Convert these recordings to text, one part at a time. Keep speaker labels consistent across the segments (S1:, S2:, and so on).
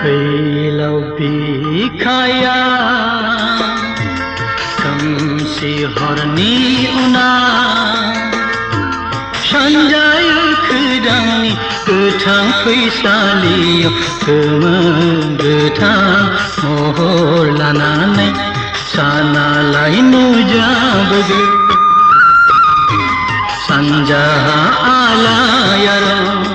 S1: फैलाव बिखाया खोमसि हरनि उनाव सानजायो खोदांनि गोथां फैसालियाव गोमो गोथां महर लानानै सानालाय नुजाबोगो सानजाहा आलायारन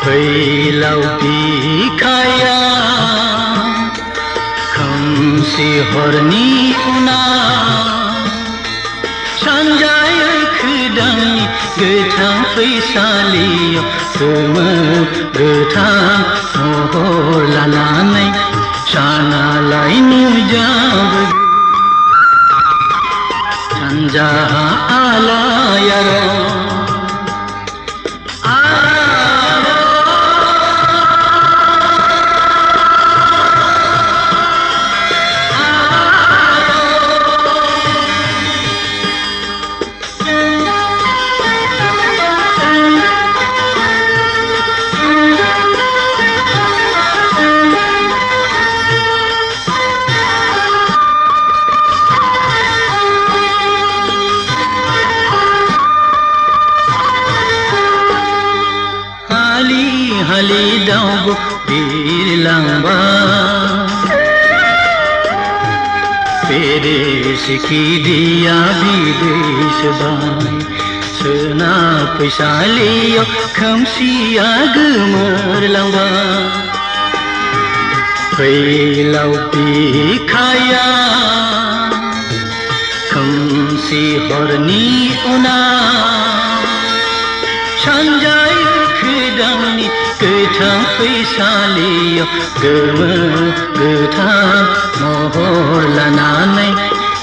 S1: फैलाव बिखाया खोमसि हरनि उनाव सानजायो खोदांनि गोथां फैसालियाव गोमो गोथां महर लानानै सानालाय नुजाबोगो सानजाहा आलायारन हालि दावबो बिरलांबा बेरे सिखिरिया बिदै सोबाय सोनाब फैसालियाव खोमसिया गोमोरलांबाय फैलाव बिखाया खोमसि हरनि उनाव सानजायो खोदांनि गोथां फैसालियाव गोमो गोथां महर लानानै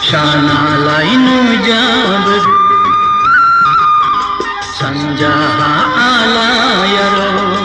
S1: सानालाय नुजाबोगो सानजाहा आलायारन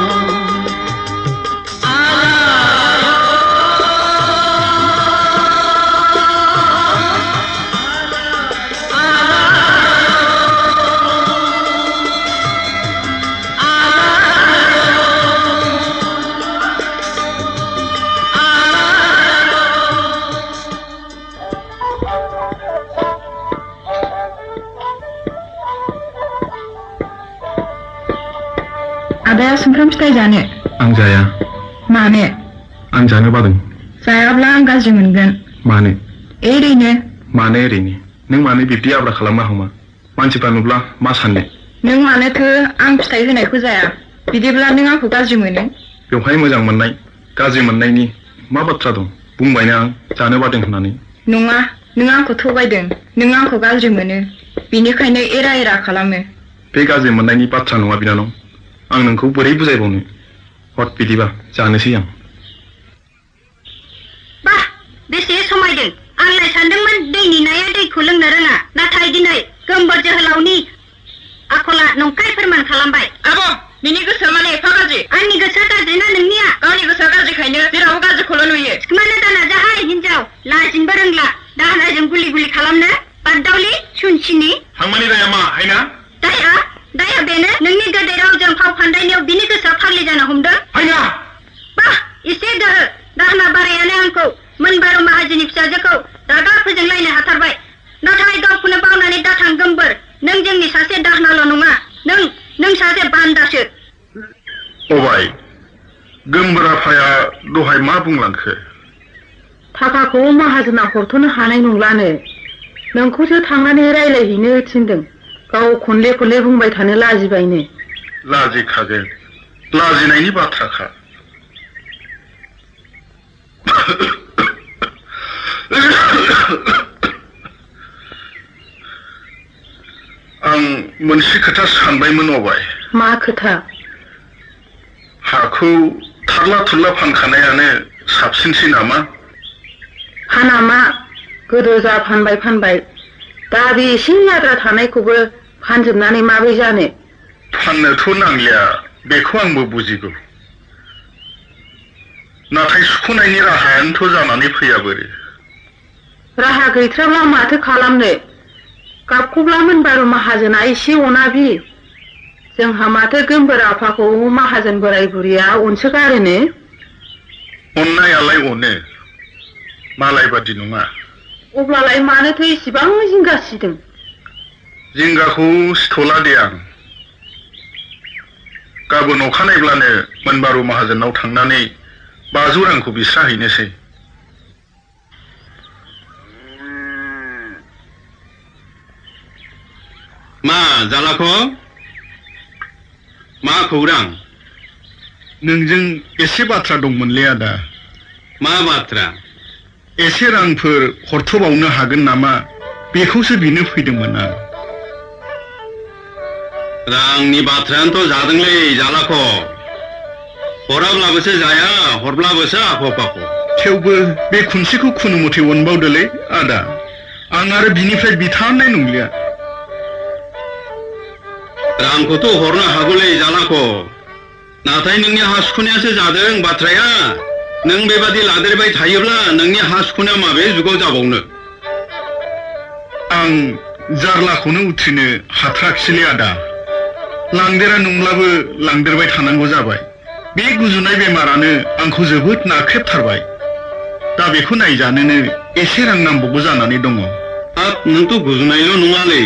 S2: आदाया सुमफ्राम फिथाइ जानो?
S3: आं जाया।
S2: मानो?
S3: आं जानो बादों।
S2: जायाब्ला आं गाज्रि मोनगोन।
S3: मानो?
S2: ओरैनो।
S3: मानो ओरैनो? नों मानो बिब्दि आब्रा खालामना हमा? मानसिफ्रा नुब्ला मा साननो?
S2: नों मानोथो आं फिथाइ होनायखौ जाया? बिदिब्ला नों आंखौ गाज्रि मोनो?
S3: बेवहाय मोजां मोननाय गाज्रि मोननायनि मा बाथ्रा दं? बुंबायना आं जानो बादों होननानै।
S2: नङा, नों आंखौ थगायदों। नों आंखौ गाज्रि मोनो। बिनिखायनो एरा एरा खालामो।
S3: बे गाज्रि मोननायनि बाथ्रा नङा बिनानाव। आं नोंखौ बोरै बुजायबावनो? हट बिदिबा जानोसै आं।
S4: बाह, बेसे समायदों। आंलाय सानदोंमोन दैनि नाया दैखौ लोंनो रोङा, नाथाय दिनै गोमबोर जोहोलावनि आखला नंखाय फोरमान खालामबाय।
S2: आब', बिनि गोसोआ माने एफा गाज्रि?
S4: आंनि गोसोआ गाज्रि ना नोंनिया?
S2: गावनि गोसोआ गाज्रिखायनो जेरावबो गाज्रिखौल' नुयो।
S4: सिखोमानो दाना जाहाय हिनजाव, लाजिनोबो रोंला। दाहोनाजों गुलि गुलि खालामनो बाददावलि सुनसिनि।
S3: थांमानि दाया मा हायना?
S4: दाया बेनो नोंनि गोदै रावजों फाव फान्दायनायाव बिनि गोसोआ फाग्लि जानो हमदों।
S3: हायना!
S4: बाह, एसे गोहो। दाहोना बारायानो आंखौ मोनबारु माहाजोननि फिसाजोखौ रागा फोजोंलायनो हाथारबाय। नाथाय गावखौनो बावनानै दाथां गोमबोर। नों जोंनि सासे दाहोनाल' नङा, नों सासे बान्दासो।
S3: अबाय, गोमबोर आफाया दहाय मा बुंलांखो?
S5: थाखाखौ माहाजोना हरथ'नो हानाय नंलानो नोंखौसो थांनानै रायलायहैनो थिनदों गाव खनले खनले बुंबाय थानो लाजिबायनो
S3: लाजिखागोन लाजिनायनि बाथ्राखा आं मोनसे खोथा सानबायमोन अबाय
S5: मा खोथा
S3: हाखौ थारला थुरला फानखानायानो साबसिनसै नामा
S5: फानामा गोदो जा फानबाय दा बे एसे आद्रा थानायखौबो फानजोबनानै माबोरै जानो
S3: फाननोथ' नांलिया बेखौ आंबो बुजिगौ नाथाय सुख'नायनि राहायानोथ' जानानै फैया बोरै
S5: राहा गैथ्राब्ला माथो खालामनो गाबखौब्ला मोनबारु माहाजोना एसे अनाबि जोंहा माथो गोमबोर आफाखौ माहाजोन बोराय बुरिया अनसोगारोनो
S3: अननायालाय अनो मालाय बादि नङा
S5: अब्लालाय मानोथो इसिबां जिंगा सिदों
S3: जिंगाखौ सिथ'ला दे आं गाबोन अखानायब्लानो मोनबारु माहाजोनाव थांनानै 500 रांखौ बिस्राहैनोसै
S6: मा जालाख' मा खौरां
S3: नोंजों एसे बाथ्रा दंमोनलै आदा
S6: मा बाथ्रा
S3: एसे रांफोर हरथ'बावनो हागोन नामा बेखौसो बिनो फैदोंमोन आं
S6: रांनि बाथ्रायानोथ' जादोंलै जालाख' हराब्लाबोसो जाया हरब्लाबोसो आख' फाख'
S3: थेवबो बे खुनसेखौ खुनु मथे अनबावदोलै आदा आं आरो बिनिफ्राय बिथारनाय नंलिया
S6: रांखौथ' हरनो हागौलै जालाख' नाथाय नोंनि हा सुख'नायासो जादों बाथ्राया नों बेबादि लादेरबाय थायोब्ला नोंनि हा सुख'नाया माबे जुगाव जाबावनो
S3: आं जारलाखौनो उथ्रिनो हाथाराखिसैलै आदा लांदेरा नंब्लाबो लांदेरबाय थानांगौ जाबाय बे गुजुनाय बेमारानो आंखौ जोबोद नाख्रेबथारबाय दा बेखौ नायजानोनो एसे रां नांबावगौ जानानै दङ
S6: हाब नोंथ' गुजुनायल' नङालै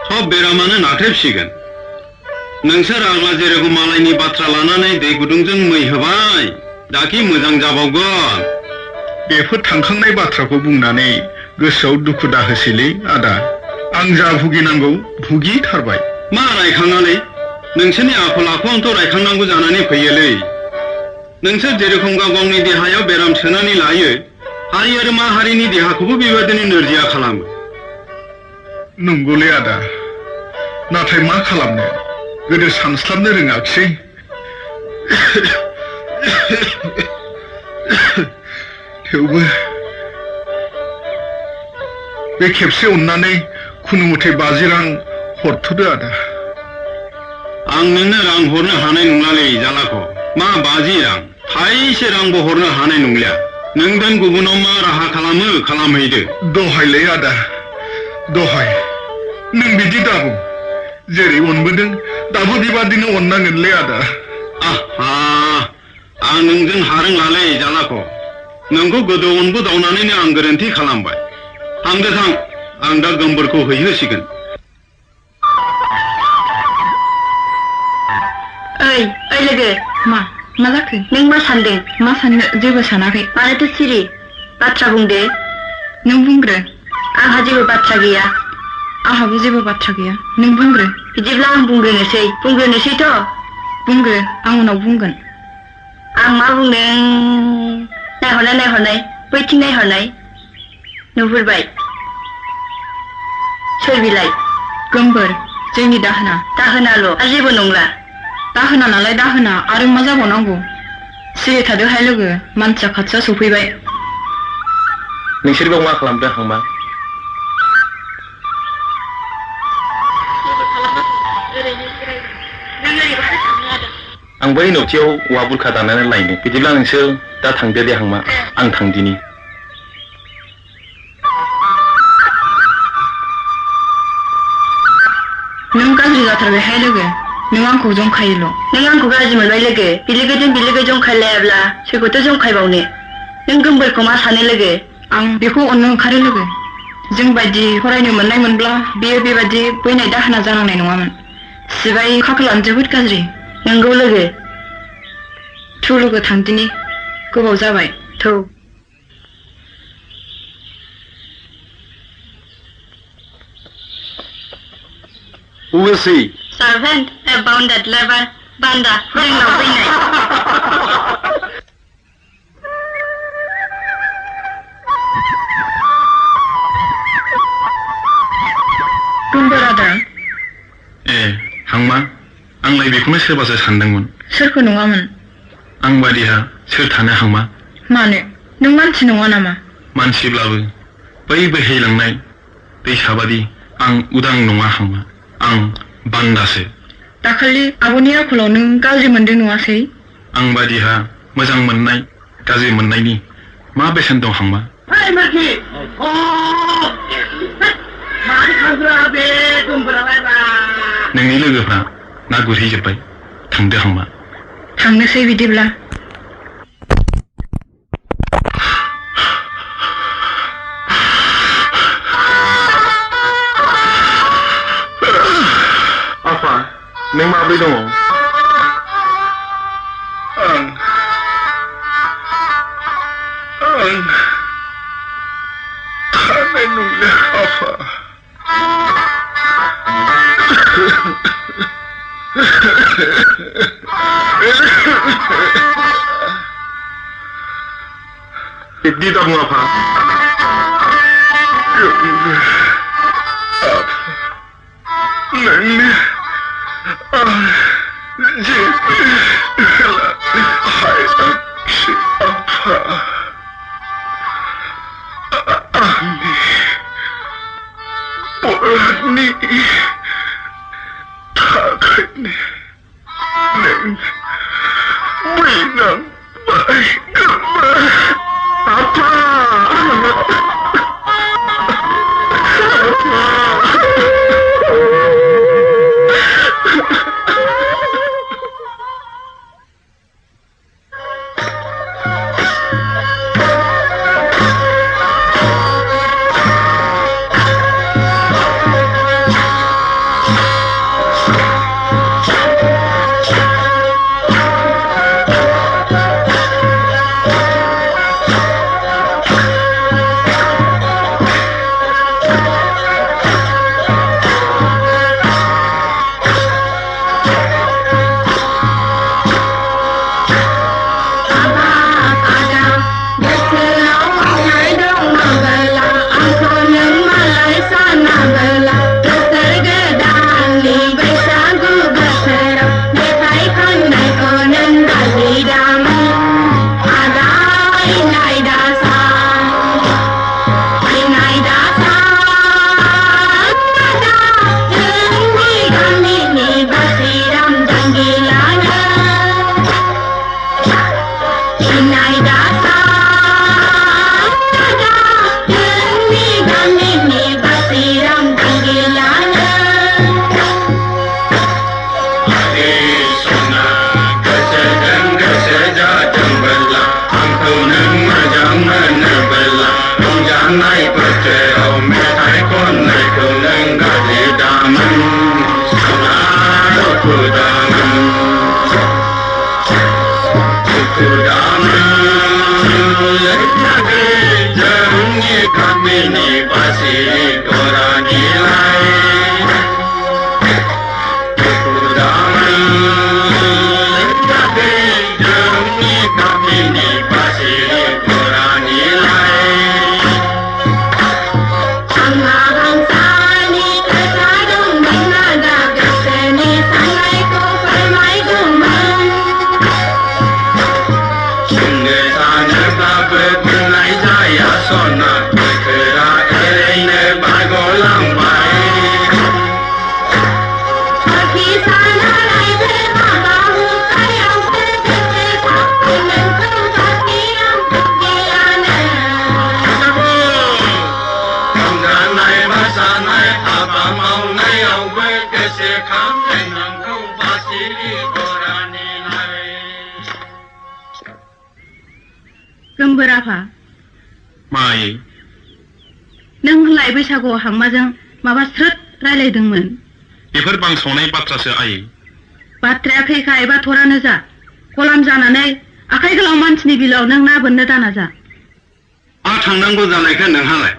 S6: सब बेरामानो नाख्रेबसिगोन नोंसोर आग्ला जेरखम मालायनि बाथ्रा लानानै दै गुदुंजों मै होबाय दाखि मोजां जाबावगोन
S3: बेफोर थांखांनाय बाथ्राखौ बुंनानै गोसोआव दुखु दाहोसैलै आदा आं जा भुगिनांगौ भुगिथारबाय
S6: मा रायखाङालै नोंसोरनि आखल आखुआनोथ' रायखांनांगौ जानानै फैयोलै नोंसोर जेरखम गाव गावनि देहायाव बेराम सोनानै लायो हारि आरो मा हारिनि देहाखौबो बेबादिनो नोरजिया खालामो
S3: नंगौलै आदा नाथाय मा खालामनो गोदो सानस्लाबनो रोङाखिसै थेवबो बे खेबसे अननानै खुनु मथे 50 रां हरथ'दो आदा
S6: आं नोंनो रां हरनो हानाय नंलालै जालाख' मा 50 रां थाइसे रांबो हरनो हानाय नंलिया नों दोन गुबुनाव मा राहा खालामो खालामहैदो
S3: दहायलै आदा दहाय नों बिदि दाबुं जेरै अनबोदों दाबो बेबादिनो अननांगोनलै आदा
S6: आहा आं नोंजों हारोंलालै जालाख' नोंखौ गोदो अनबोदावनानैनो आं गोरोन्थि खालामबाय थांदो थां आं दा गोमबोरखौ हैहोसिगोन
S4: ओइ लोगो
S2: मा जाखो
S4: नों मा सानदों
S2: मा साननो जेबो सानाखै
S4: मानोथो सिरि बाथ्रा बुंदो
S2: नों बुंग्रो
S4: आंहा जेबो बाथ्रा गैया
S2: आंहाबो जेबो बाथ्रा गैया नों बुंग्रो
S4: बिदिब्ला आं बुंग्रोनोसैथ'
S2: बुंग्रो आं उनाव बुंगोन
S4: आं मा बुंदों नायहरनाय बैथिं नायहरनाय नुहुरबाय सोर बिलाय
S2: गोमबोर जोंनि दाहोना
S4: दाहोनाल' आरो जेबो नंला
S2: दाहोना नालाय दाहोना आरो मा जाबावनांगौ सिरि थादोहाय लोगो मानसिया खाथियाव सफैबाय
S1: नोंसोर बेयाव मा खालामदों हांमा आं बै न'थियाव औवा बुरखा दाननानै लायनो बिदिब्ला नोंसोर दा थांदो दे हांमा आं थांदिनि
S2: नों गाज्रि जाथारबायहाय लोगो नों आंखौ जंखायोल'
S4: नों आंखौ गाज्रि मोनबाय लोगो बिलोगोजों बिलोगो जंखायलायाब्ला सोरखौथ' जंखायबावनो नों गोमबोरखौ मा सानो लोगो
S2: आं बेखौ अननो ओंखारो लोगो जों बायदि फरायनो मोननाय मोनब्ला बेयो बेबादि बैनाय दाहोना जानांनाय नङामोन सिबाय खाफालानो जोबोद गाज्रि
S4: नंगौ लोगो
S2: थौ लोगो थांदिनि गोबाव जाबाय
S4: थौ
S1: Who is he?
S4: Servant, a bounded level, banda, जोंनाव फैनाय।
S2: गोमबोर आदा
S1: ए हांमा आंलाय बेखौनो सोरबासो सानदोंमोन
S2: सोरखौ नङामोन
S1: आं बादिहा सोर थानो हांमा
S2: मानो नों मानसि नङा नामा
S1: मानसिब्लाबो बै बोहैलांनाय दैसाबादि आं उदां नङा हांमा आं बान्दासो
S2: दाखालि आब'नि आखलाव नों गाज्रि मोनदों नङासै
S1: आं बादिहा मोजां मोननाय गाज्रि मोननायनि मा बेसेन दं हांमा नोंनि लोगोफ्रा ना गुरहैजोब्बाय थांदो हांमा
S2: थांनोसै बिदिब्ला
S1: आफा नों माब्रै दङ
S3: थानाय नंला आफा
S1: बिदि दं आफा
S3: नोंनो जेबो हायाखिसै आफा आंनि बरनि थाखायनो नों बैनांबाय गोमा आफा
S2: गोमबोर आफा
S1: मायै
S2: नों होनलाय बैसागुआव हांमाजों माबा स्रोद रायलायदोंमोन
S1: बेफोर बांसावनाय बाथ्रासो आयै
S2: बाथ्राया खैखा एबा थरानो जा गलाम जानानै आखाइ गोलाव मानसिनि बिलाव नों ना बोननो दाना जा
S6: थांनांगौ जानायखौ नोंहालाय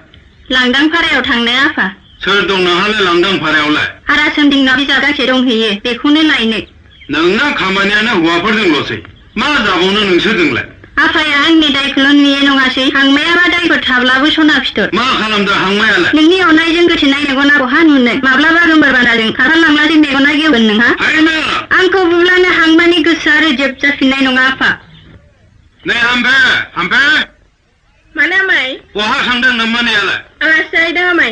S4: लांदां फारायाव थांनो आफा
S6: सोर दं नोंहालाय लांदां भारायावलाय?
S4: हारासोन्दिंना बिजाब गांसे दंहैयो बेखौनो लायनो।
S6: नोंना खामानियानो हौवाफोरजोंल'सै मा जाबावनो नोंसोरजोंलाय?
S4: आफाया आंनि दायखौल' नुयो नङासै हांमायाबा दायफोर थाब्लाबो सना फिथर।
S6: मा खालामदों हांमायालाय?
S4: नोंनि अननायजों गोथेनाय मेगना बहा नुनो माब्लाबा गोमबोर बान्दाजों खारलांब्लासो मेगना गेवगोन नोंहा।
S6: आइना
S4: आंखौ बुब्लानो हांमानि गोसोआ रोजोब जाफिननाय नङा आफा।
S6: नै हामफे
S4: मानो आमाय?
S6: बहा थांदों नोम्मानियालाय?
S4: आलासि जाहैदों आमाय।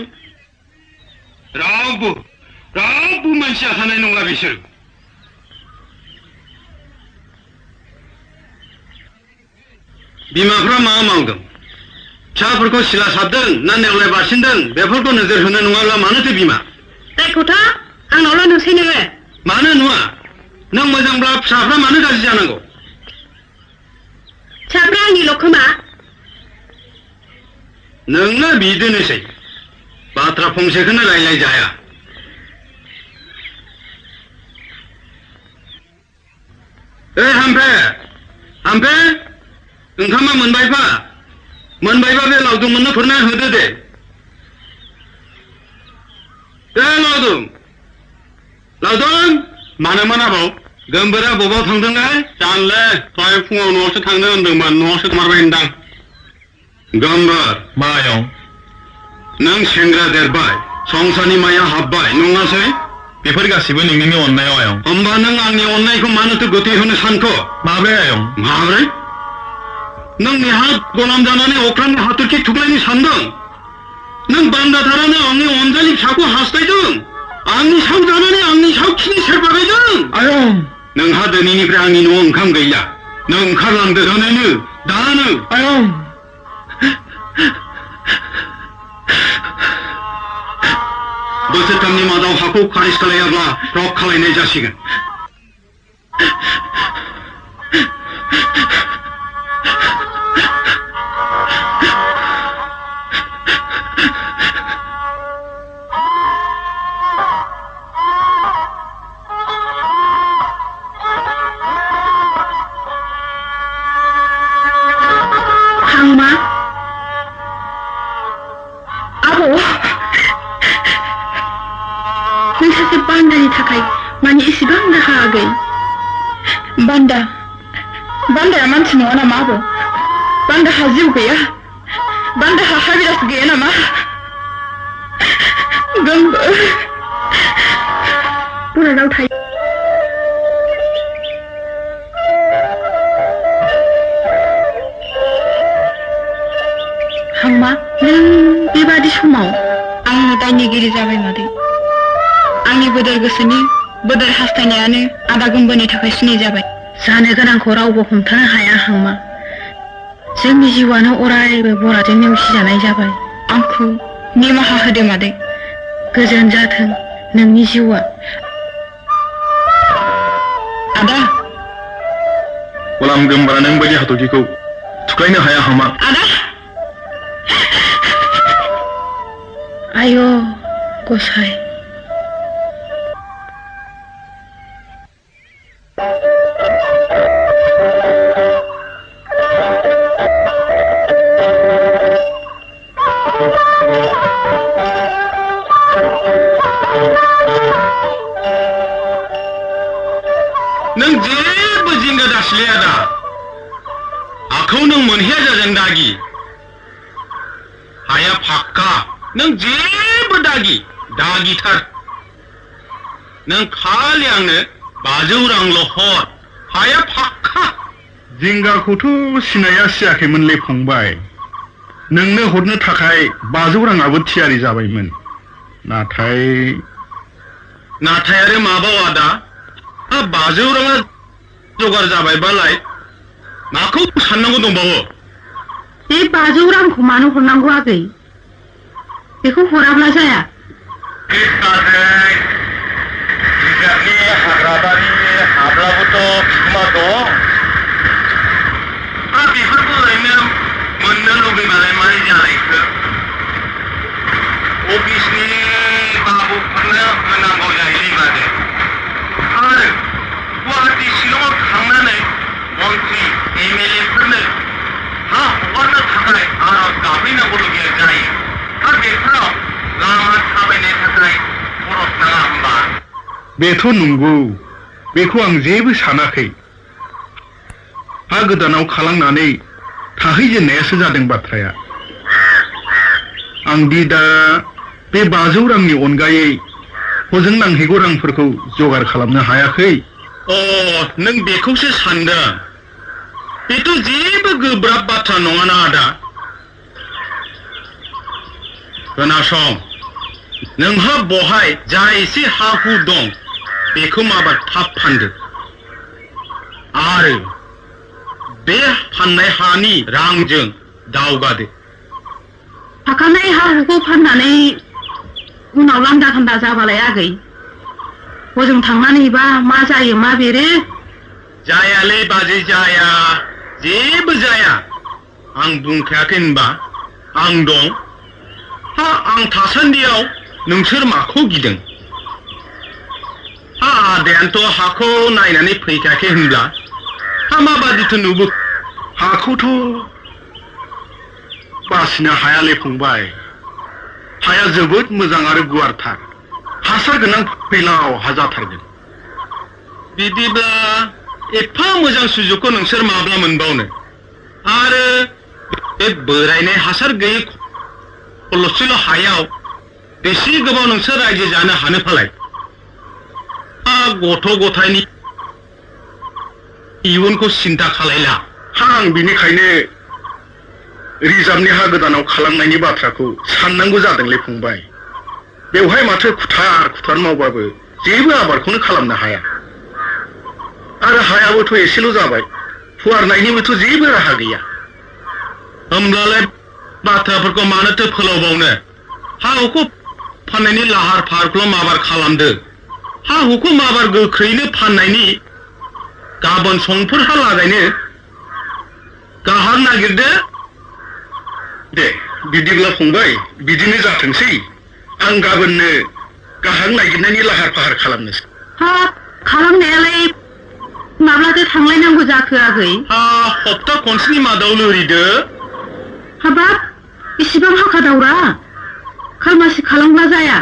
S6: रावबो मानसिया थानाय नंला बिसोर। बिमाफ्रा मा मावदों? फिसाफोरखौ सिला साबदों ना नेवलाय बारसिनदों बेफोरखौ नोजोर होनो नङाब्ला मानोथो बिमा?
S4: दायखौथ' आंनावल' नुसै नोङो।
S6: मानो नुवा? नों मोजांब्ला फिसाफ्रा मानो गाज्रि जानांगौ?
S4: फिसाफ्रा आंनिल' खोमा।
S6: नोंना बिदिनोसै बाथ्रा फंसेखौनो रायलाय जाया। हामफे ओंखामा मोनबायबा बे लावदुममोननो खुरना होदो दे। लावदुम मानो मोनाबाव? गोमबोरा बबाव थांदोंलाय? जानले दहाय फुङाव न'आवसो थांनो होनदोंमोन न'आवसो थांमारबाय होनदां। गोमबोर
S1: मायाव?
S6: नों सेंग्रा देरबाय संसारनि माया हाबबाय नङासै?
S1: बेफोर गासिबो नोंनिनो अननायाव आयं।
S6: होमबा नों आंनि अननायखौ मानोथो गोथै होनो सानखो?
S1: माब्रै आयं?
S6: माब्रै? नों नेहा गलाम जानानै अख्रांनि हाथरखि थुग्लायनो सानदों? नों बान्दाथारानो आंनि अनजालि फिसाखौ हास्थायदों? आंनि साव जानानै आंनि साव खिनि सेरबागायदों?
S1: आयं
S6: नोंहा दिनैनिफ्राय आंनि न'आव ओंखाम गैला। नों ओंखारलांदो दोनैनो दानो।
S1: आयं
S6: बोसोरथामनि मादाव हाखौ खारिज खालायाब्ला रक खालायनाय जासिगोन।
S2: हांमा आबौ नों सासे बान्दानि थाखाय माने इसेबां दाहा आगै? बान्दाया मानसि नङा नामा आबौ? बान्दाहा जिउ गैया? बान्दाहा हाबिरास गैया नामा? बरादाव थायो। हांमा नों बेबादि समाव आंनो दायनिगिरि जाबाय मादै। आंनि बोदोर गोसोनि बोदोर हास्थायनायानो आदा गोमबोरनि थाखाय सिनाय जाबाय। जानो गोनांखौ रावबो हमथानो हाया हांमा। जोंनि जिउआनो अरायबो बरादजों नेवसिजानाय जाबाय। आंखौ निमाहा होदो मादै। गोजोन जाथों नोंनि जिउआ। आदा
S1: गलाम गोमबोरा नों बायदि हाथरखिखौ थुख्लायनो हाया हामा।
S2: आदा आय' गसाइ
S6: नों जेबो जिंगा दासिले आदा। हाखौ नों मोनहैया जाजों दागि। हाया फाक्का नों जेबो दागिथार। नों खालि आंनो 500 रांल' हर हाया फाक्का।
S3: जिंगाखौथ' सिनाया सियाखैमोनलै फंबाय। नोंनो हरनो थाखाय 500 राङाबो थियारि जाबायमोन। नाथाय
S6: आरो माबाव आदा? 500 राङा जगार जाबायबालाय माखौ साननांगौ दंबावो?
S5: बे 500 रांखौ मानो हरनांगौ आगै? बेखौ हराब्ला जाया।
S1: बिजाबनि हाग्राबारिनि हाब्लाबोथ' बिगोमा दं।
S6: बेफोरखौ ओरैनो मोननो लुबैनानै मारै जानायखो? अफिसनि बाबुफोरनो होनांगौ जाहैबाय माथो। आरो गुवाहाटि शिलंआव थांनानै मन्त्रि MLA फोरनो हा हगारनो थाखाय आर'ज गाबहैनांगौ जायो। आरो बेफोराव
S1: लामा थाबायनो थाखाय खरस नाङा होमबा?
S3: बेथ' नंगौ, बेखौ आं जेबो सानाखै। हा गोदानाव खालांनानै थाहैजेननायासो जादों बाथ्राया। आं दि दा बे 500 रांनि अनगायै हजों नांहैगौ रांफोरखौ जगार खालामनो हायाखै।
S6: नों बेखौसो सानदों? बेथ' जेबो गोब्राब बाथ्रा नङाना आदा। खोनासं, नोंहा बहाय जा एसे हा हु दं बेखौ माबा थाब फानदो आरो बे फाननाय हानि रांजों दावगादो।
S5: थाखानाय हा हुखौ फाननानै उनाव लांदा खान्दा जाबालाय आगै हजों थांनानैबा मा जायो मा बेरो?
S6: जायालै बाजै, जाया, जेबो जाया। आं बुंखायाखै होनबा? आं दं। आं थासान्दियाव नोंसोर माखौ गिदों? आदायानोथ' हाखौ नायनानै फैखायाखै होनब्ला माबादिथो नुबो?
S3: हाखौथ' बासिनो हायालै फंबाय। हाया जोबोद मोजां आरो गुवारथार, हासार गोनां फैलाव हा जाथारगोन।
S6: बिदिब्ला एफा मोजां सुजुगखौ नोंसोर माब्ला मोनबावनो? आरो बे बोरायनाय हासार गैयै खलसेल' हायाव बेसे गोबाव नोंसोर रायजो जानो हानो फालाय? गथ' गथायनि इयुनखौ सिन्था खालायला।
S3: आं बिनिखायनो रिजार्भनि हा गोदानाव खालामनायनि बाथ्राखौ साननांगौ जादोंलै फंबाय। बेवहाय माथो खुथार मावबाबो जेबो आबादखौनो खालामनो हाया। आरो हायाबोथ' एसेल' जाबाय, फुवारनायनिबोथ' जेबो राहा गैया।
S6: होमब्लालाय बाथ्राफोरखौ मानोथो फोलावबावनो? हा हुखौ फाननायनि लाहार फाहारखौल' माबार खालामदो। हा हुखौ माबार गोख्रैनो फाननायनि गाबोन समफोरहालागैनो गाहार नागिरदो।
S3: दे बिदिब्ला फंबाय, बिदिनो जाथोंसै। आं गाबोननो गाहार नागिरनायनि लाहार फाहार खालामनोसै।
S5: खालामनायालाय माब्लाथो थांलायनांगौ जाखो आगै?
S6: हप्ता खनसेनि मादाव लोरिदो।
S5: हाबाब, इसिबां हाखा दावरा? खालमासि खालामब्ला जाया?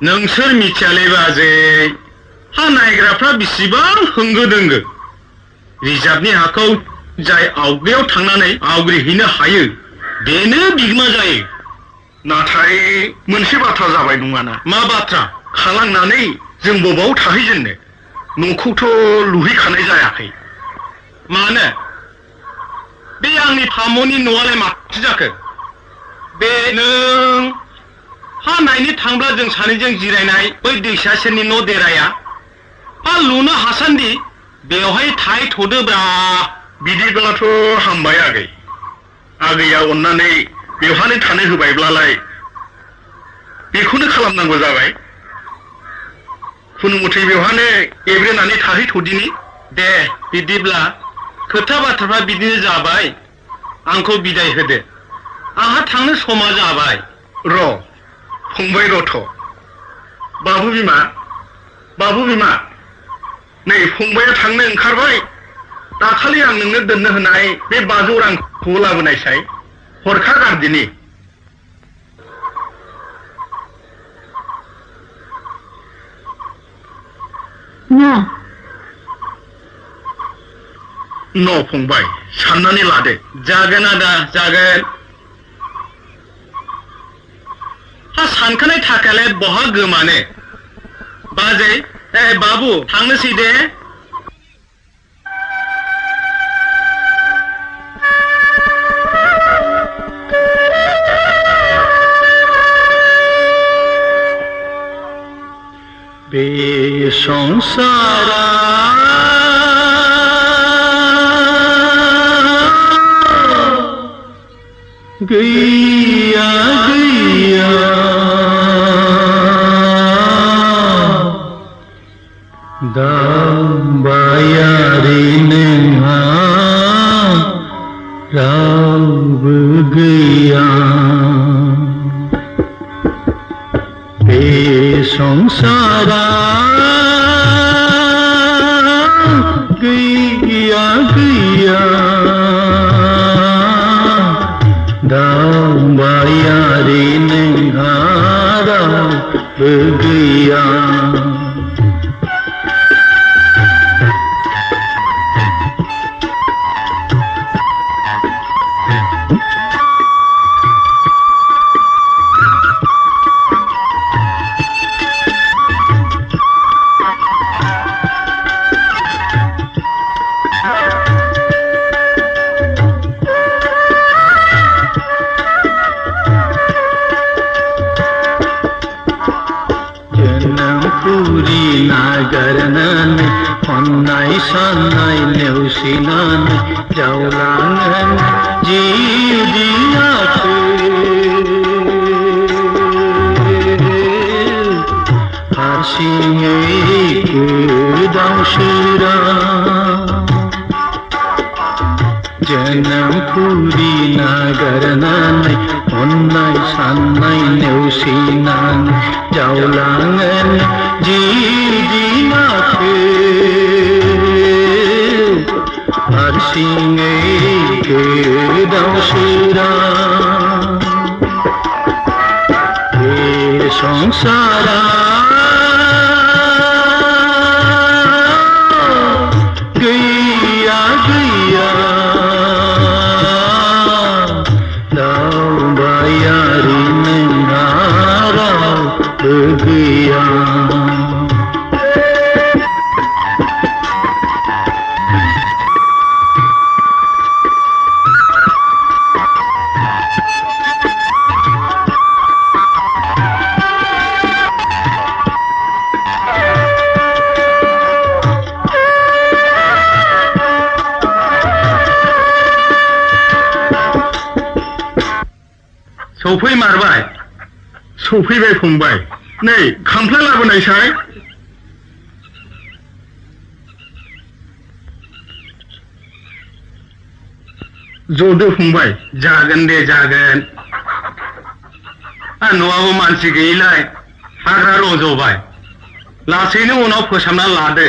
S6: नोंसोर मिथियालै बाजै, हा नायग्राफ्रा बिसिबां होंगो दोंगो। रिजार्भनि हाखौ जाय आवगायाव थांनानै आवग्रिहैनो हायो बेनो बिगोमा जायो।
S3: नाथाय मोनसे बाथ्रा जाबाय नङाना?
S6: मा बाथ्रा?
S3: खालांनानै जों बबाव थाहैजेननो? न'खौथ' लुहैखानाय जायाखै।
S6: मानो? बे आंनि फामनि न'आलाय माथो जाखो? बे नों हा नायनो थांब्ला जों सानैजों जिरायनाय बै दैसा सेरनि न' देराया लुनो हासान्दि बेवहाय थाहैथ'दोब्रा।
S3: बिदिब्लाथ' हामबाय आगै। आगैया अननानै बेवहायनो थानो होबायब्लालाय बेखौनो खालामनांगौ जाबाय। खुनु मथे बेवहायनो एब्रेनानै थाहैथ'दिनि।
S6: दे बिदिब्ला खोथा बाथ्राफ्रा बिदिनो जाबाय। आंखौ बिदाय होदो, आंहा थांनो समा जाबाय।
S3: र' फंबाय रथ'। बाबु बिमा, नै फंबाया थांनो ओंखारबाय। दाखालि आं नोंनो दोननो होनाय बे 500 रांखौ लाबोनायसाय, हरखा गारदिनि। न' फंबाय, साननानै लादो।
S6: जागोन आदा, जागोन। सानखानाय थाखायालाय बहा गोमानो? बाजै, बाबु, थांनोसै दे।
S3: बे संसारा गैया दाबायारि नोंहा रावबो गैया। बे संसारा गैया दाबायारि नोंहा
S1: गैया पूरी नागरनान अन्नाय सान्नाय नेवसिनान जावलांगन जिउ दियाखै हारसिङै गोदाव सोरां जोनोम पुरी नागारनानै अन्नाय सान्नाय नेवसिनानै जावलांगोन जिउ दिनाखै हारसिङै गोदाव सोरां बे संसारा
S3: सफैमारबाय सफैबाय फंबाय नै खामफ्लाय लाबोनायसाय जदो फंबाय
S6: जागोन दे जागोन न'आबो मानसि गैयिलाय हाग्रा रज'बाय लासैनो उनाव फोसाबना लादो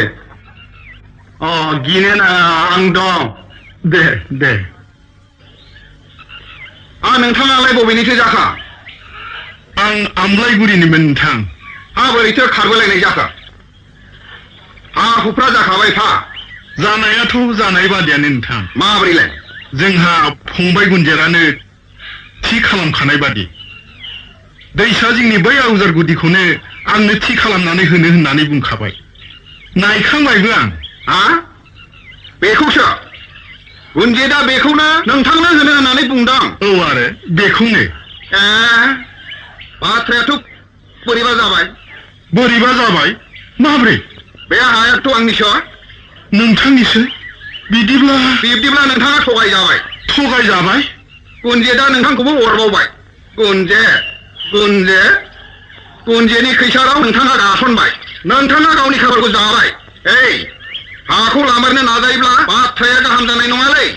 S6: गिनो नाङा आं दं
S3: दे दे
S6: नोंथाङालाय बबेनिथो जाखा
S3: आं आमलायगुरिनिमोन नोंथां
S6: बोरैथो खारबोलायनाय जाखो हा हुफ्रा जाखाबाय फा
S3: जानायाथ' जानाय बादियानो नोंथां
S6: माबोरैलाय
S3: जोंहा फंबाय गुनजेरानो थि खालामखानाय बादि दैसा जोंनि बै आवजार गुदिखौनो आंनो थि खालामनानै होनो होननानै बुंखाबाय नायखांबायबो आं
S6: बेखौसो गुनजेदा बेखौनो नोंथांनो होनो होननानै बुंदों
S3: औ आरो बेखौनो
S6: बाथ्रायाथ' बोरैबा जाबाय
S3: माब्रै
S6: बे हायाथ' आंनिसो
S3: नोंथांनिसो बिदिब्ला
S6: नोंथाङा
S3: थगायजाबाय
S6: गुनजेदा नोंथांखौबो अरबावबाय गुनजेनि खैसाराव नोंथाङा गासनबाय नोंथाङा गावनि खाफालखौ जाबाय हाखौ लामारनो नाजायोब्ला बाथ्राया गाहाम जानाय नङालै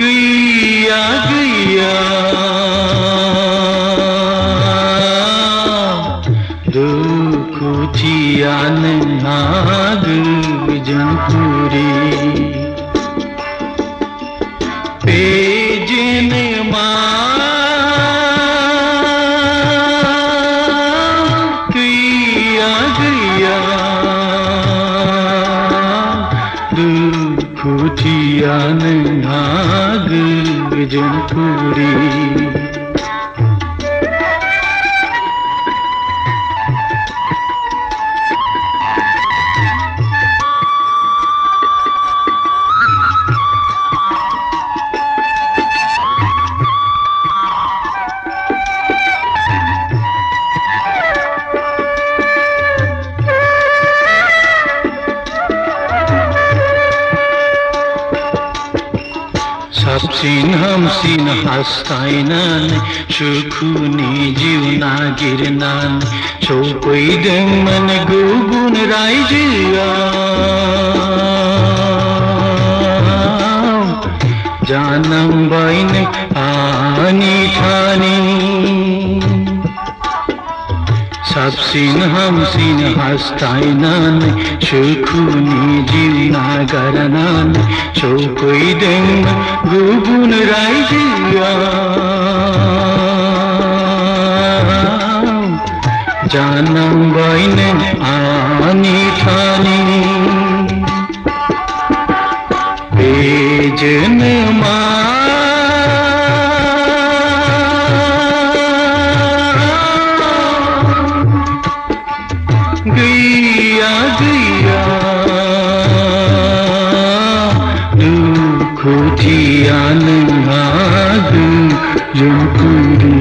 S1: गैया गैया दुखुथिया नोंहा गोजोनपुरि बेजेनेमा गैया गैया दुखुथिया नोंहा गोजोनपुरि साबसिन हामसिन हास्थायनानै सुखुनि जिउ नागिरनानै सफैदोंमोन गुबुन रायजोआव जानांबायनो आनि थानि साबसिन हामसिन हास्थायनानै सुखुनि जिउ नागारनानै सफैदोंमोन गुबुन रायजोआव जानांबायनो आनि थानि बेजोनोमा गैया गैया दुखुथिया नोंहा गोजोनपुरि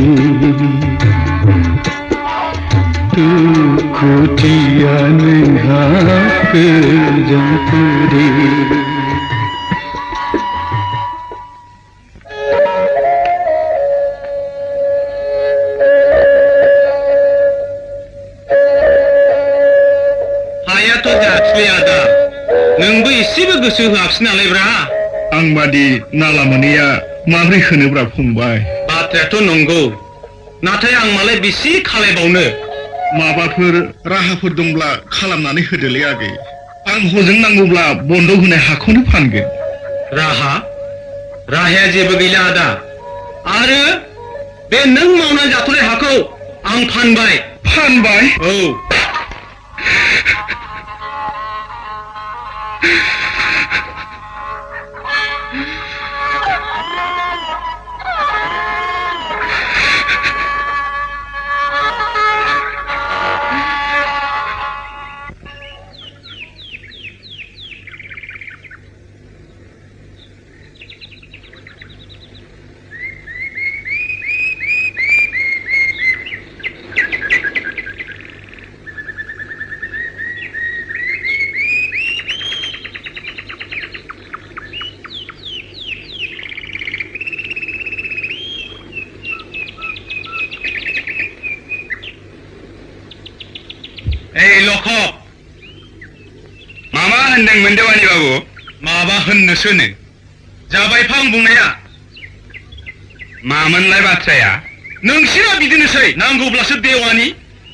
S1: दुखुथिया नोंहा गोजोनपुरि
S6: हायाथ' जाथिले आदा नोंबो एसेबो गोसो होआखिसै नालायब्रा
S3: आं बादि नाला मोनैया माब्रै होनोब्रा फंबाय
S6: बाथ्रायाथ' नंगौ नाथाय आं मालाय बेसे खालायबावनो
S3: माबाफोर राहाफोर दंब्ला खालामनानै होदोलै आगै आं हजों नांगौब्ला बन्द' होनाय हाखौनो फानगोन
S6: राहाया जेबो गैला आदा आरो बे नों मावनानै जाथ'नाय हाखौ आं फानबाय औ लखब माबा होनदोंमोन देवानि बाबु माबा होननोसोनो जाबाय फां बुंनाया मामोनलाय बाथ्राया नोंसिना बिदिनोसै नांगौब्लासो देवानि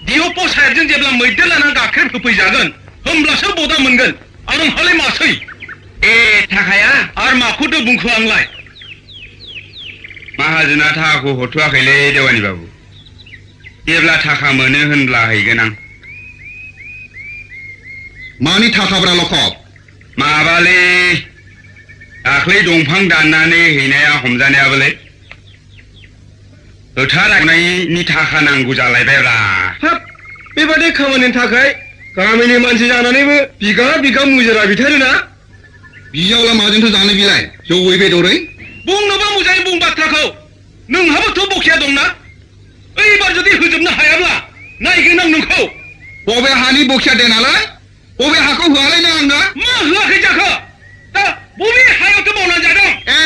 S6: दिहप साइडजों जेब्ला मैदेर लाना गाख्रेब होफैजागोन होमब्लासो बदा मोनगोन आंहालाय मासै ए थाखाया आर माखौथो बुंखो आंलाय माहाजोना थाखाखौ हरथ'वाखैलै देवानि बाबु जेब्ला थाखा मोनो होनब्ला हैगोन आं
S3: मानि थाखाब्रा लखब
S6: माबालै दाख्लै दंफां दाननानै हैनाया हमजानायाबोलै होथारनायनि थाखा नांगौ जालायबायब्रा हाब बेबादि खामानिनि थाखाय गामिनि मानसि जानानैबो बिगा बिगा मुजिरा बिथारोना
S3: बियावला माजोंथ' जानो बिलाय जौयै बेदरै
S6: बुंनोबा मोजाङै बुं बाथ्राखौ नोंहाबोथ' बखिया दंना ओइबार जुदि होजोबनो हायाब्ला नायगोन आं नोंखौ
S3: बबे हानि बखिया दे नालाय बबे हाखौ होआलायनो आंनो
S6: मा होआखै जाखो दा बबे हायावथो मावनानै जादों
S3: ए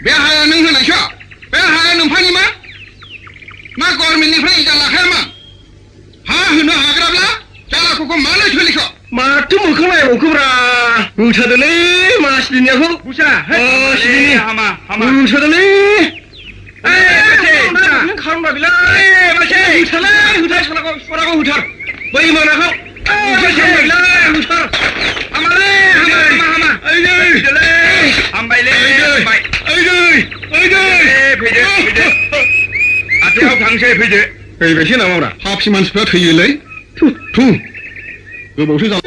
S3: बे हाया नों होनायसो बे हाया नोंफानि मा गभर्नमेन्टनिफ्राय इजा लाखायामा हा होनो हाग्राब्ला जालाखौ मानो सोलिखो
S6: माथो मोखां नायबावखोब्रा
S3: बुथादोलै मासदिनियाखौ
S6: बुसा
S3: मासदिनि
S6: हामा हामा
S3: बुथादोलै नों खालामबा बिलाय मासे हुथारलै हुथार सालाखौ सराखौ हुथार बै मानाखौ हुथार हामालै हामा हामा हामा ओइदै
S6: हामबायलै हामबाय
S3: ओइदै
S6: फैदो फैदो आथियाव थांसै फैदो
S3: फैबायसो नामाब्रा हाफि मानसिफ्रा थैयोलै थु थु गोबावसो जा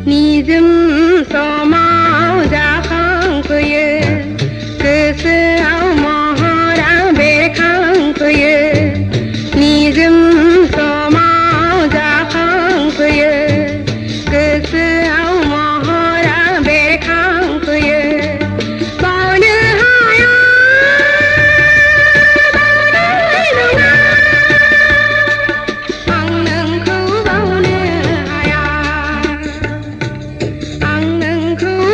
S5: निजोम समाव जाखांफैयो गोसोआव महरा बेरखांफैयो निजोम समाव जाखांफैयो गोसोआव महरा बेरखांफैयो बावनो हाया आं नोंखौ बावनो हाया आं नोंखौ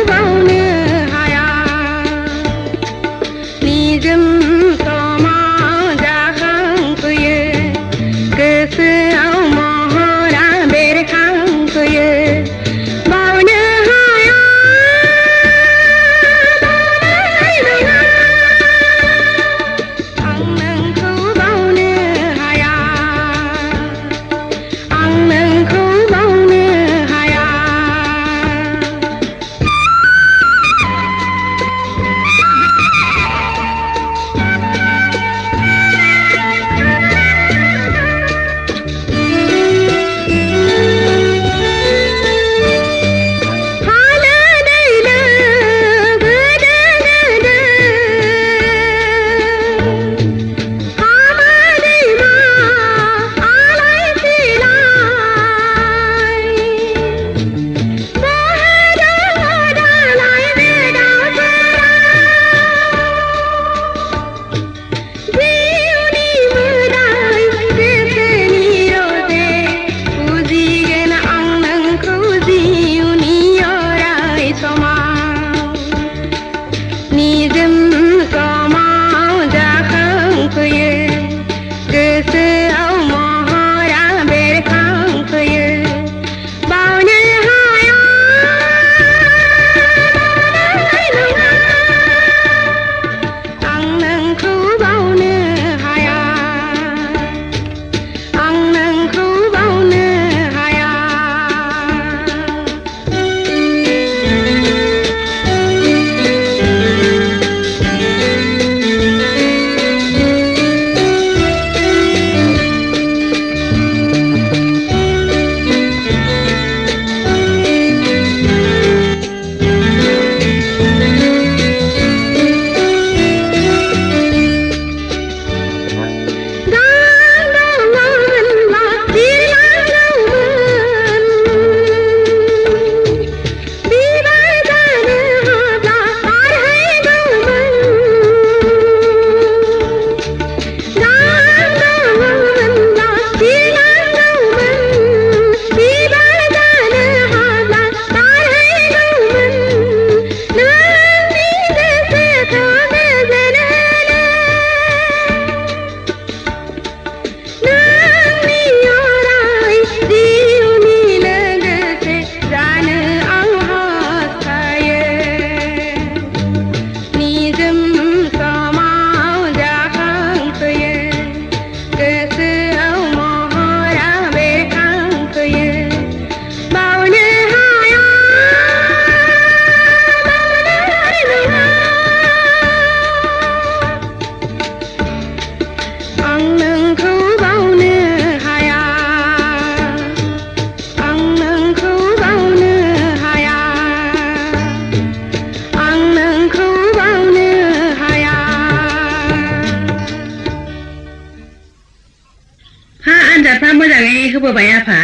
S5: होबोबाय आफा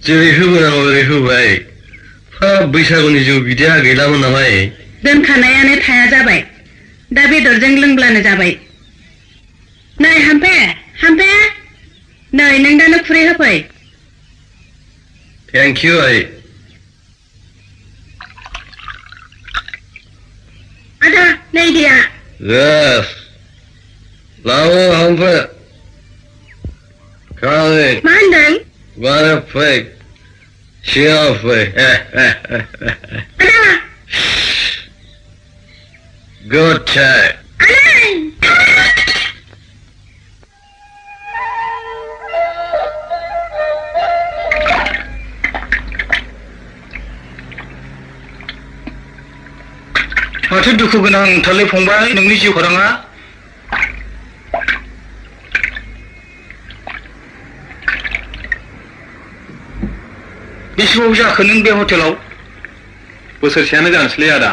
S6: जेरै होबोनांगौ ओरै होबाय बैसागुनि जौ बिदैया गैलामोन नालाय
S5: दोनखानायानो थाया जाबाय दा बेदरजों लोंब्लानो जाबाय नै हाम्फे नै नों दानो खुरै होफै
S6: थेंक इउ आइ
S5: आदा नै दैया
S6: Yes. Lalu hampir. Kali.
S5: मा होनदों
S6: Mana fake. Siapa?
S5: आदा
S6: Good time.
S3: माथो दुखु गोनां थारलै फंबाय नोंनि जिउ खौराङा बेसेबां जाखो नों बे हटेलाव
S1: बोसोरसेयानो जानोसैलै आदा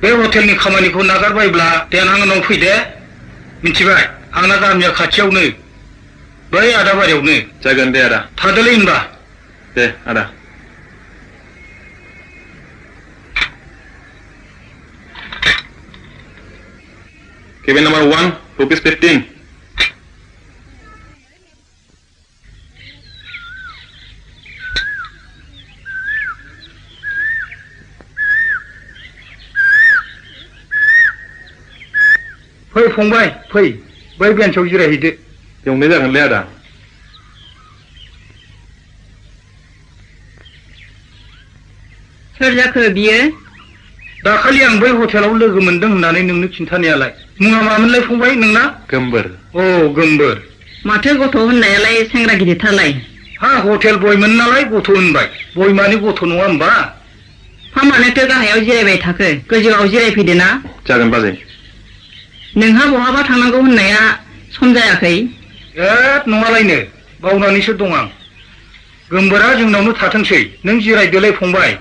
S3: बे हटेलनि खामानिखौ नागारबायब्ला देनां आंनाव फैदे मिथिबाय आंना गामिया खाथियावनो बै आदा बारियावनो
S1: जागोन दे आदा
S3: थादोलै होनबा
S1: दे आदा Cabin number 1, rupees 15.
S3: फै फंबाय फै बै बेन्सआव जिरायहैदो
S1: बेयावनो जागोनलै आदा
S5: सोर जाखो बियो
S3: दाखालि आं बै हटेलाव लोगो मोनदों होननानै नोंनो खिन्थानायालाय मुङा मामोनलाय फंबाय नोंना
S1: गोमबोर
S3: औ गोमबोर
S5: माथो गथ' होननायालाय सेंग्रा गिदिरथारलाय
S3: हा हटेल बयमोन नालाय गथ' होनबाय बय मानि गथ' नङा होमबा
S5: फामानोथो गाहायाव जिरायबाय थाखो गोजौआव जिरायफैदो ना
S1: जागोन बाजै
S5: नोंहा बहाबा थांनांगौ होननाया सम जायाखै
S3: नङालायनो बावनानैसो दं आं गोमबोरा जोंनावनो थाथोंसै नों जिरायदोलाय फंबाय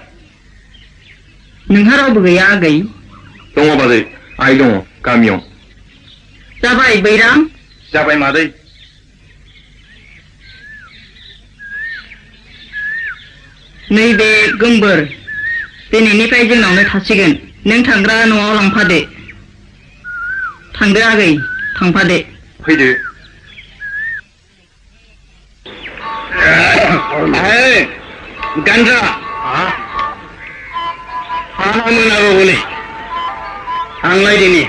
S5: नोंहा रावबो गैया आगै
S1: दङ बाजै आइ दङ गामियाव
S5: जाबाय बैराम
S1: जाबाय मादै
S5: नैबे गोमबोर दिनैनिफ्राय जोंनावनो थासिगोन नों थांग्रा न'आव लांफादो थांदो आगै थांफादो
S1: फैदो
S6: गान्जा हाना मोनाबो हले आंलाय दिनै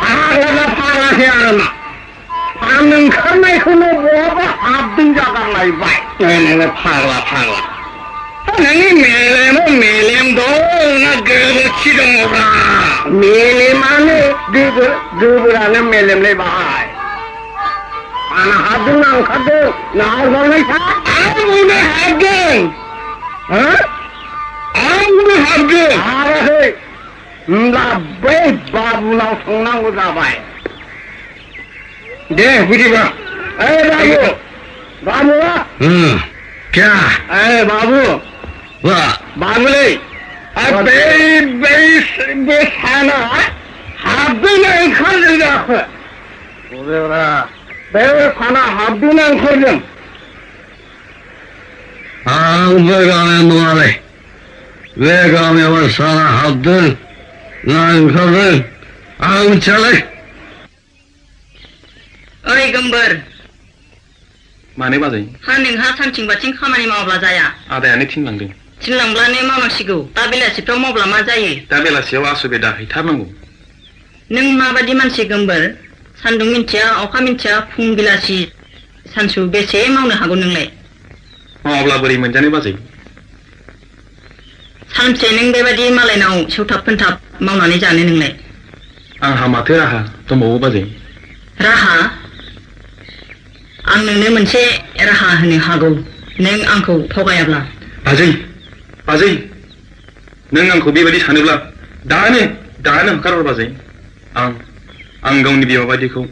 S6: फाग्ला फाग्लासै आरोना आं ओंखारनायखौनो बहाबा हाबदों जागारलायबाय नोङो फाग्ला फाग्ला नोंनि मेलेमाव मेलेम दं ना गोबोरखि दङब्रा मेलेमानो गोबोरानो मेलेमलै बाहाय आंना हाबदों ना ओंखारदों ना हरबावनाय आंबो हाबदों आंबो हाबदों हाबाखै होमब्ला बै बाबुनाव थांनांगौ जाबाय दे बिदिबा बाबु बाबुआ क्या बाबु बाबुलै बे साना हाबदों ना ओंखारदों जाखो बे साना हाबदों ना ओंखारदों आंबो गामियाव नङालै बे गामियाव साना हाबदों ना ओंखारदों आं मिथियालै
S5: ओइ गोमबोर
S1: मानो बाजै
S5: हा नोंहा सानथिं बाथिं खामानि मावाब्ला जाया
S1: आदायानो थिनलांदों
S5: थिनलांब्लानो मावनांसिगौ दा बेलासिफ्राव मावब्ला मा जायो
S1: दा बेलासियाव आसुबिदा हैथारनांगौ
S5: नों माबादि मानसि गोमबोर सान्दुं मिन्थिया अखा मिन्थिया फुं बेलासि सानसु बेसे मावनो हागौ नोंलाय
S1: मावाब्ला बोरै मोनजानो बाजै
S5: सानसे नों बेबादि मालायनाव सेवथाब फोनथाब मावनानै जानो नोंलाय
S1: आंहा माथो राहा दंबावो बाजै
S5: राहा आं नोंनो मोनसे राहा होनो हागौ नों आंखौ थगायाब्ला
S1: बाजै बाजै नों आंखौ बेबायदि सानोब्ला दानो होखारहर बाजै आं गावनि बिमा बायदिखौ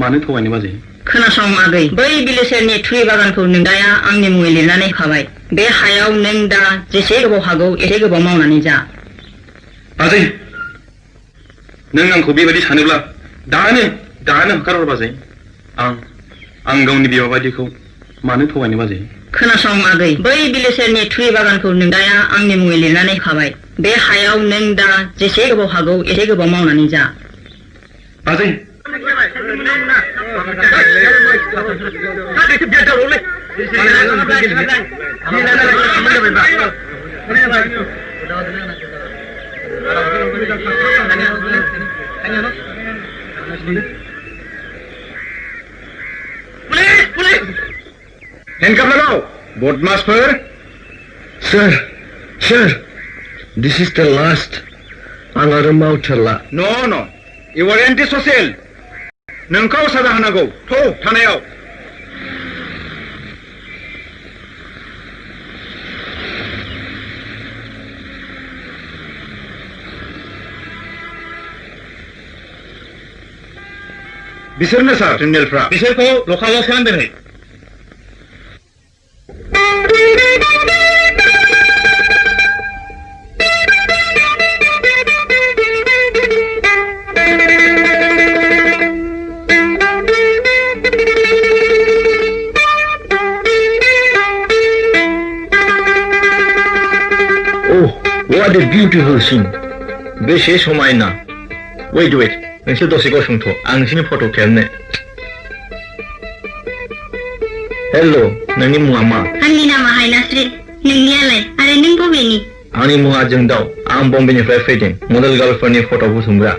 S1: मानो थगायनो बाजै
S5: खोनासं आगै बै बिलो सेरनि थुरि बागानखौ नोंदाया आंनि मुङै लिरनानै होखाबाय बे हायाव नों दा जेसे गोबाव हागौ एसे गोबाव मावनानै जा
S1: बाजै नों आंखौ बेबायदि सानोब्ला दानो होखारहर बाजै आं गावनि बिमा बायदिखौ मानो थगायनो बाजै
S4: खोनासं आगै बै बिलोसेरनि थुरि बागानखौ नोंदाया आंनि मुङै लिरनानै होखाबाय बे हायाव नों दा जेसे गोबाव हागौ एसे गोबाव मावनानै जा
S1: बाजै
S3: हेंकाप लगाओ बदमाशफोर
S7: Sir, this is the last. आं आरो मावथारला
S3: न' इउ आर एन्टि ससियेल नोंखौ साजा होनांगौ थानायाव बिसोरनो सार क्रिमिनेलफ्रा
S1: बिसोरखौ लकालाव सोनानै दोनहै
S7: What a beautiful scene. बेसे समायना. Wait. नोंसोर दसे गसंथ' आं नोंसोरनि फट' खेबनो. हेलौ, नोंनि मुङा मा?
S4: आंनि नामा हायनास्रि नोंनियालाय आरो नों बबेनि?
S7: आंनि मुङा जोंदाव आं बम्बेनिफ्राय फैदों मडेल गार्लफोरनि फट' बुथुमग्रा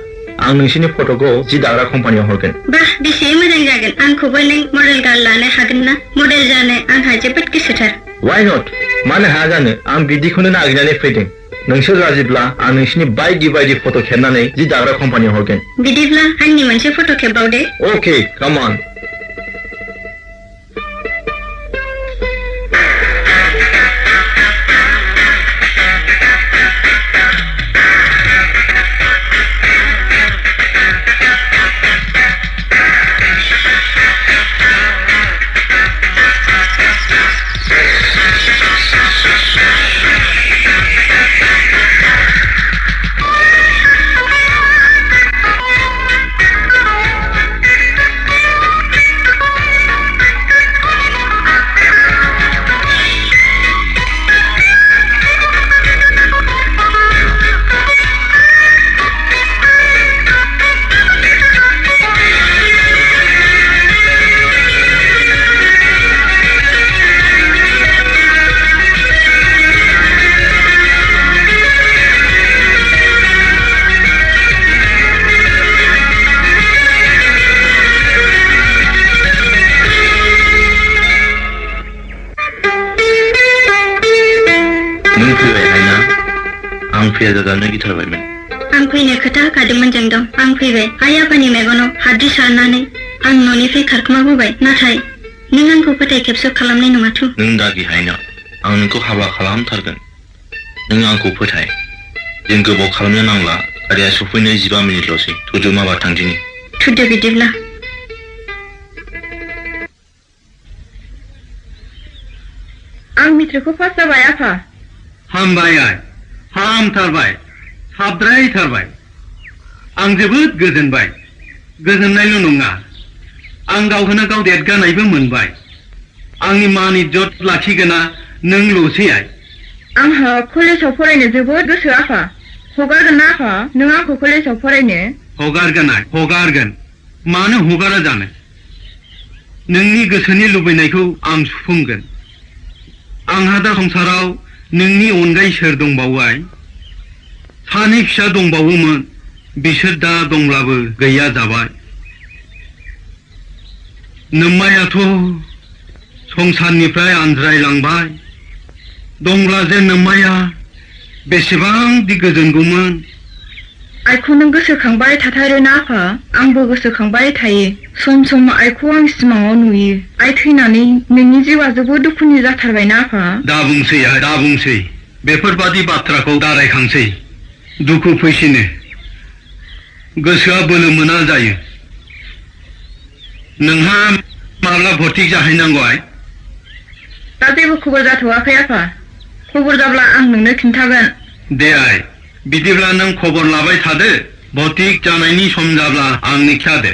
S7: आं नोंसोरनि फट'खौ जि दाग्रा कम्पानियाव हरगोन
S4: बाह बेसे मोजां जागोन आंखौबो नों मडेल गार्ल लानो हागोन ना मडेल जानो आंहा जोबोद गोसोथार
S7: Why not? मानो हाया जानो आं बिदिखौनो नागिरनानै फैदों नोंसोर राजिब्ला आं नोंसोरनि बायदि फट' खेबनानै जि दाग्रा कम्पानियाव हरगोन
S4: बिदिब्ला आंनि मोनसे फट' खेबबावदे
S7: Okay, come on. फैजाजानो गिथारबायमोन
S4: आं फैनो खोथा होखादोंमोन जोंदाव आं फैबाय आइ आफानि मेगनाव हाद्रि सारनानै आं न'निफ्राय खारखोमाबोबाय नाथाय नों आंखौ फोथाय खेबस' खालामनाय नङाथ'
S7: नों दागि हायना आं नोंखौ हाबा खालामथारगोन नों आंखौ फोथाय जों गोबाव खालामनो नांला गारिया सफैनो 15 मिनिटल'सै थुदो माबा थांदिनि
S4: थुदो बिदिब्ला
S5: आं मेट्रिकखौ पास जाबाय आफा
S6: हामबाय आइ हामथारबाय साबद्रायथारबाय आं जोबोद गोजोनबाय गोजोननायल' नङा आं गावखौनो गाव देरगानायबो मोनबाय आंनि मान इज्जत लाखिगोना नोंल'सै आइ
S5: आंहा कलेजाव फरायनो जोबोद गोसो आफा हगारगोन ना आफा नों आंखौ कलेजाव फरायनो
S6: हगारगोन आइ हगारगोन मानो हगारा जानो नोंनि गोसोनि लुबैनायखौ आं सुफुंगोन आंहा दा संसाराव नोंनि अनगायै सोर दंबावो आइ सानै फिसा दंबावोमोन बिसोर दा दंब्लाबो गैया जाबाय नोम्मायाथ' संसारनिफ्राय आनज्रायलांबाय दंब्ला जे नोम्माया बेसेबांदि गोजोनगौमोन
S5: आइखौ नों गोसोखांबाय थाथारो ना आफा आंबो गोसोखांबाय थायो सम आइखौ आं सिमाङाव नुयो आइ थैनानै नोंनि जिउआ जोबोद दुखुनि जाथारबायना आफा
S6: दा बुंसै बेफोरबादि बाथ्राखौ दारायखांसै दुखु फैसिनो गोसोआ बोलो मोना जायो नोंहा माब्ला भर्ति जाहैनांगौ आइ
S5: दा जेबो खबर जाथ'वाखै आफा खबर जाब्ला आं नोंनो खिन्थागोन
S6: दे आइ बिदिब्ला नों खबर लाबाय थादो बटिक जानायनि सम जाब्ला आंनि खियादे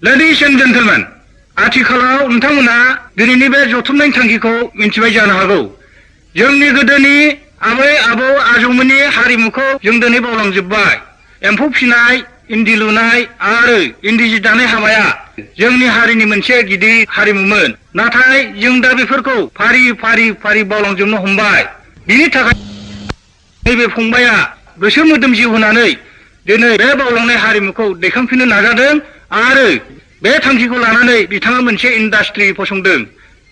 S3: Ladies and gentlemen, आथिखालाव नोंथांमोना दिनैनि बे जथुमनायनि थांखिखौ मिन्थिबाय जानो हागौ। जोंनि गोदोनि आबै आबौ आजौमोननि हारिमुखौ जों दिनै बावलांजोब्बाय। एम्फौ फिनाय, इन्दि लुनाय आरो इन्दि जि दानाय हाबाया जोंनि हारिनि मोनसे गिदिर हारिमुमोन। नाथाय जों दा बेफोरखौ फारि फारि फारि बावलांजोबनो हमबाय। बिनि थाखाय नैबे फंबाया गोसो मोदोम जिउ होनानै दिनै बे बावलांनाय हारिमुखौ दैखांफिननो नाजादों आरो बे थांखिखौ लानानै बिथाङा मोनसे इन्डास्ट्रि फसंदों।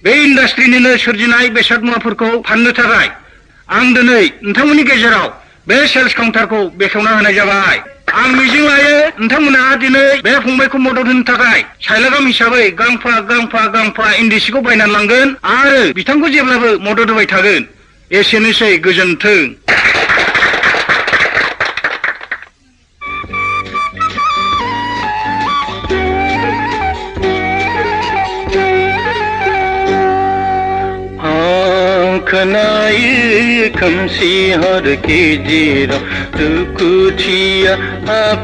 S3: बे इन्डास्ट्रिनिनो सोरजिनाय बेसाद मुवाफोरखौ फाननो थाखाय आं दिनै नोंथांमोननि गेजेराव बे सेल्स काउन्टारखौ बेखेवना होनाय जाबाय। आं मिजिं लायो नोंथांमोना दिनै बे फंबायखौ मदद होनो थाखाय सायलागाम हिसाबै गांफा इन्दि सिखौ बायनानै लांगोन आरो बिथांखौ जेब्लाबो मदद होबाय थागोन। एसेनोसै, गोजोन्थों।
S1: खोनायो खोमसि हर गेजेराव दुखुथिया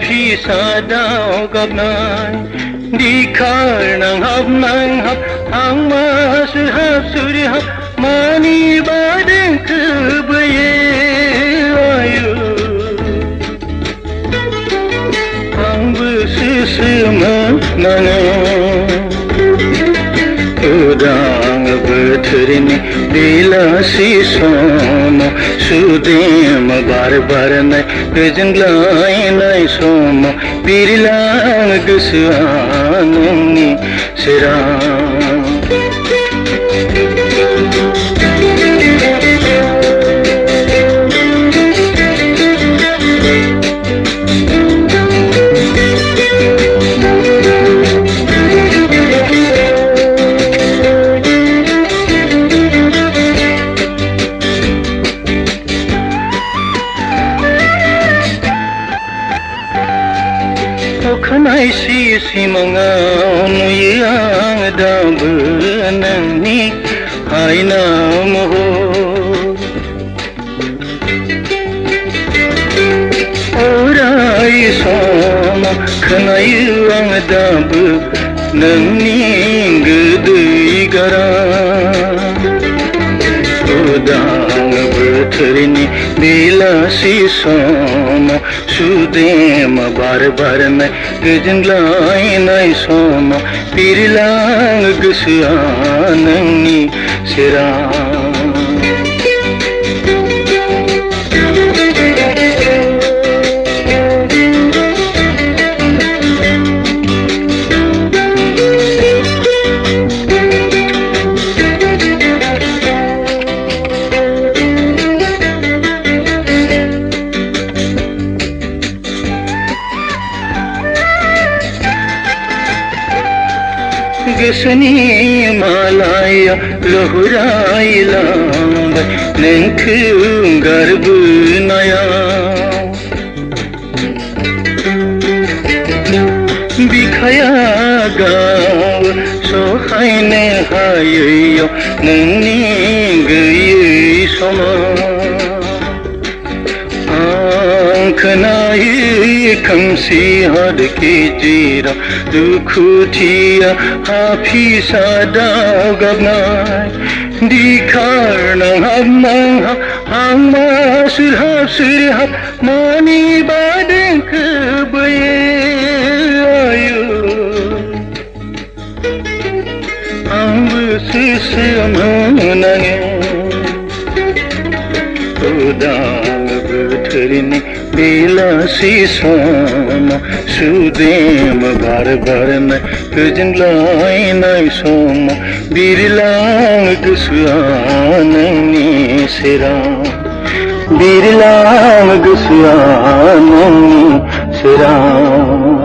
S1: फिसादाव गाबनाय दिखार नांहाब आं हाब मानि बादेंखो बोयो आयु आंबो मोनानो उदां बोथोरनि बेलासि समाव सुदेम बार बारनाय गोजोनग्लायनाय समाव बिरलाङो गोसोआ नोंनि सेराव अखानाय सिमाङाव नुयो आं दाबो नोंनि आयना महर अराय समाव खोनायो आं दाबो नोंनि गोदै गारां उदां बोथोरनि बेलासि समाव सुदेम बार बारनाय गोजोनग्लायनाय समाव बिरलाङो गोसोआ नोंनि सेराव गोसोनि मालाया लहरायलांबाय नोंखौ गारबोनायाव बिखाया गाव सहायनो हायैयाव नोंनि गैयै समाव खोनायो खोमसि हर गेजेराव दुखुथिया फिसादाव गाबनाय दिखार नांहाब आं सुरहाब मानि बादेंखो बोयो आयु आंबो मोनाङो उदां बोथोरनि बेलासि समाव सुदेम बार बारनाय गोजोनग्लायनाय समाव बिरलाङो गोसोआ नोंनि सेराव बिरलाङो गोसोआ नोंनि सेराव